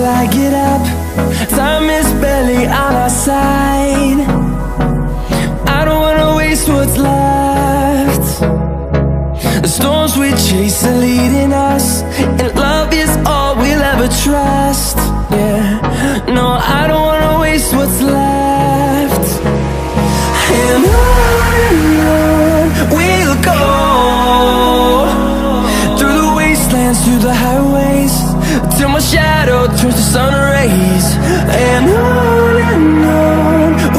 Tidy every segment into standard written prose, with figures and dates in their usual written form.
till I get up. Time is barely on our side. I don't wanna waste what's left. The storms we chase are leading us, and love is all we'll ever trust. Yeah, no, I don't wanna waste what's left. And on we'll go, through the wastelands, through the highways, till my shadow turns to sun rays. And on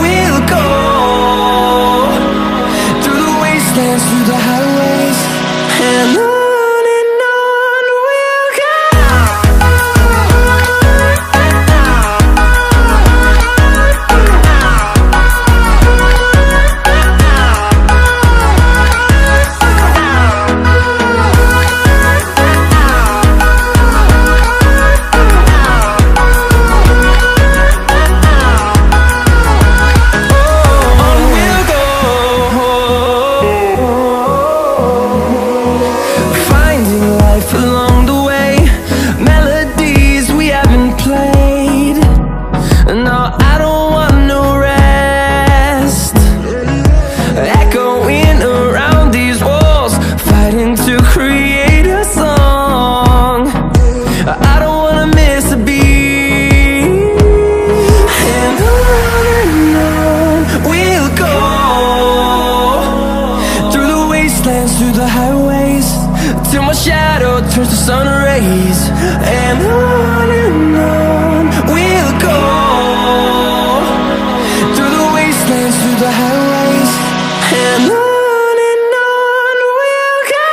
we'll go, through the wastelands, through the highways, and on. Along the way, melodies we haven't played. No, I don't want no rest. Echoing around these walls, fighting to create a song. I don't wanna miss a beat. And on we'll go, through the wastelands, through the highways, till my shadow turns to sun rays. And on we'll go, through the wastelands, through the highways, and on we'll go.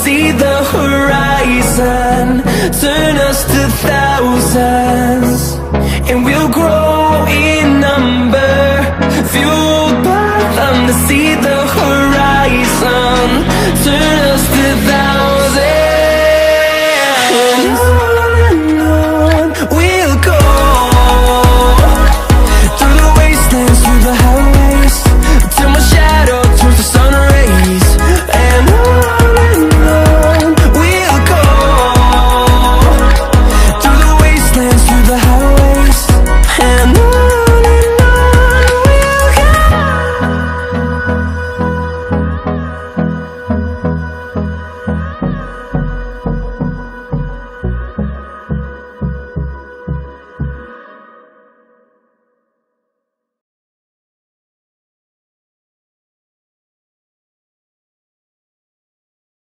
See the horizon turn us to thousands, and we'll grow in number, fueled by them to see the